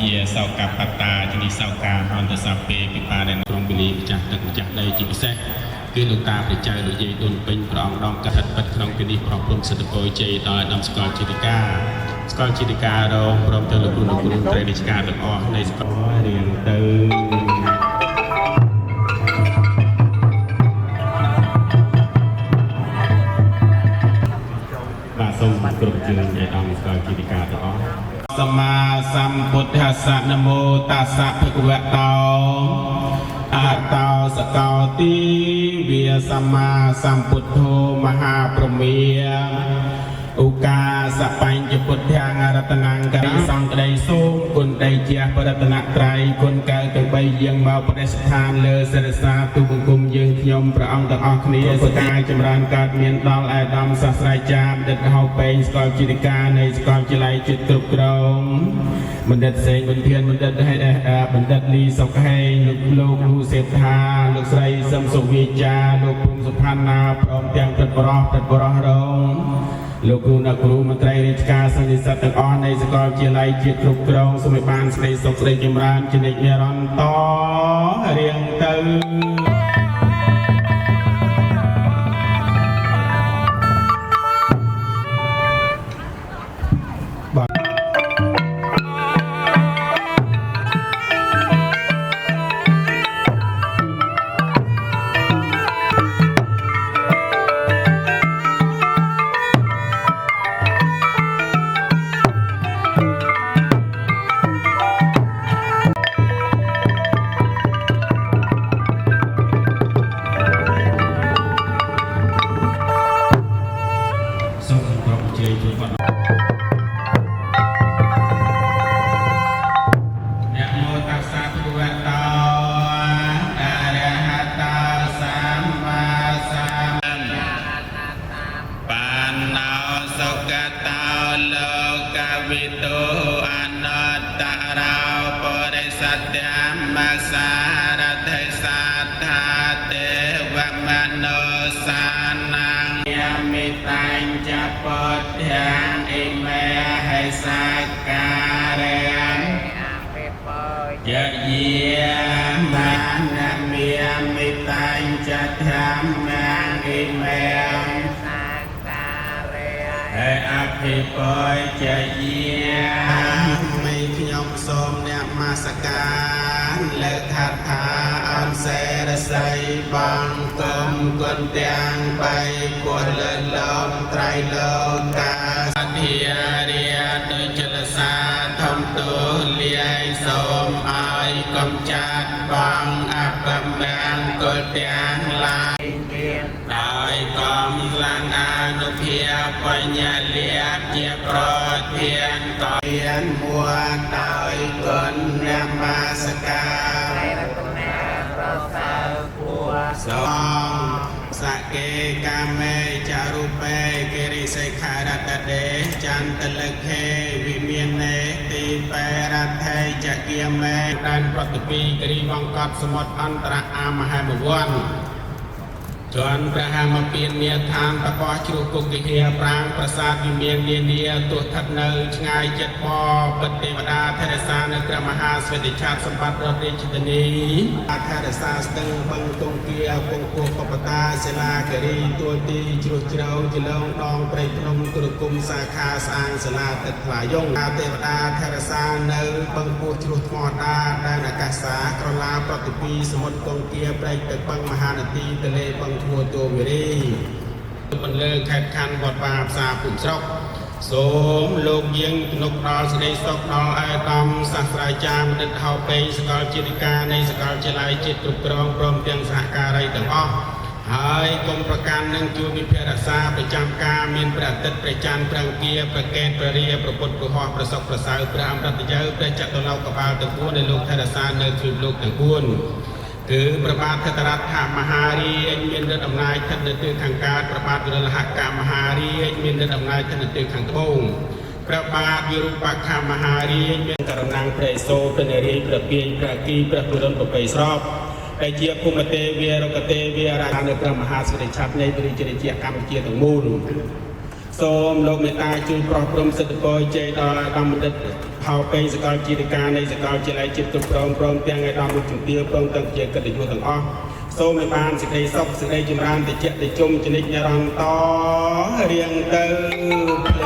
ជាសោកាបតាជំនិសោកាអន្តសាពេពិបាដែលក្រុងប៊ីលីម្ចាស់ទឹកម្ចាស់ដីជាពិសេសគឺលោកតាព្រះចៅលោកយាយដូនពេញព្រះអង្គដងកាត់ពិតក្នុងទីនេះប្រព្រឹត្តសិទ្ធិពលជ័យដល់ដំស្គាល់ជាតិការស្គាល់ជាតិការរងព្រមទាំងលោកគ្រូត្រីរាជការទាំងអស់នៃស្គាល់រៀងទៅបាទសូមគ្រប់ជើងឲ្យអង្គស្គាល់ជាតិការទាំងអស់សម្មាសម្ពុទ្ធស្សៈនមោតាសៈភគវតោអតោសកោទីវាសម្មាសម្ពុទ្ធោមហាព្រមាឧកាសបញ្ញពុទ្ធាងរតនាងករិសង្ក្តីសូមគុណដីជាបរតនត្រ័យគុណកៅទាំង3យើងមកប្រទេសឋានលើសិរសាទូបង្គំយើងខ្ញុំព្រះអង្គទាំងអស់គ្នាសកាយចម្រើនកើតមានដល់ឯកឧត្តមសាស្ត្រាចារ្យដិតហៅពេងស្គាល់ជាតិការនៃស្គាល់ជាល័យចិត្តគ្រប់គ្រងបណ្ឌិតសេងវិធានបណ្ឌិតហេបណ្ឌិតលីសុកហេងលោកគ្រូសេដ្ឋាលោកស្រីសឹមសុវិចាលោកភូមិសុផាន់ណាព្រមទាំងព្រឹទ្ធបរោះរងលោកគ្រូអ្នកគ្រូមន្ត្រីរាជការសន្និសីទទាំងអស់នៃសាកលវិទ្យាល័យជាតិគ្រប់គ្រងសូមឲ្យបានស្ដីសុខស្ដីចម្រើនជានិច្ចនិរន្តរ៍តរៀងទៅសមុទ្រអន្តរអាមហេមវ័នជន់ព្រះហមពៀននាឋានតបោះជ្រុះគុគិហាប្រាងប្រាសាទវិមាននានាទោះស្ថិតនៅឆ្ងាយចិត្តបបិទ្ធទេវតាថេរសានៅក្រមហាស្វេតឆាតសម្បត្តិរដ្ឋរាជធានីថេរសាស្ទឹងបឹងទងគាពងពោះបបតាសិលាគិរីទួលទីជ្រោះជ្រៅជាលងដងព្រៃភ្នំគ្រគុំសាខាស្អាងសាលាទឹកថ្លាយងទេវតាថេរសានៅបឹងពោះជ្រោះថ្មតាដែលអាកាសាក្រឡាប្រតិពីសមុទ្រទងគាព្រៃទឹកបឹងមហានទីទលេបឹងធួតូវីរីបន្លឺខេត្តខណ្ឌវត្តបាផ្សារពុំស្រុកសូមលោកយើងទំនុកដល់សេចក្តីសុខដល់ឯកឧត្តមសាស្ត្រាចារ្យបណ្ឌិតហៅពេងសាកលជាតិការនៃសាកលវិទ្យាល័យជាតិគ្រប់គ្រងព្រមទាំងសហការីទាំងអស់ហើយគុំប្រកាន់នឹងជួបវិភាគរក្សាប្រចាំការមានព្រះអាទិត្យព្រះច័ន្ទព្រះអង្គាប្រកេតព្រះរាប្រពុតព្រះហស្ថប្រសុខប្រសើរព្រះអមរតយោព្រះចតុលោកបាលទាំង4នៃលោកថេរសានៅទ្វីបលោកទាំង4 គឺប្របាទថេររដ្ឋមហារាជមានរដ្ឋអំណាចស្ថិតនៅទិសខាងកើតប្របាទវិរលហកមហារាជមានរដ្ឋអំណាចស្ថិតនៅទិសខាងត្បូងព្រះបាទវិរូបក្ខមហារាជមានករណងព្រះសូព្រះនារីព្រះពាយព្រះគីព្រះពុរនប្រពៃស្របដែលជាភូមិទេវារកទេវារាជនៅព្រះមហាសិទ្ធិឆាប់នៃព្រះរាជាកម្ពុជាទាំងមូលសូមលោកមេត្តាជួយប្រោះព្រំសិទ្ធិពលជ័យដល់អាដាមបណ្ឌិត ផៅពេញសកលជាការនៃសកលជាល័យចិត្តគ្រប់ព្រមទាំងឯកឧត្តមជំទាវព្រមទាំងជាកិត្តិយសទាំងអស់សូមឲ្យបានសេចក្តីសុខសេចក្តីចម្រើនតិចតិជុំចនិចនិរន្តររៀងទៅ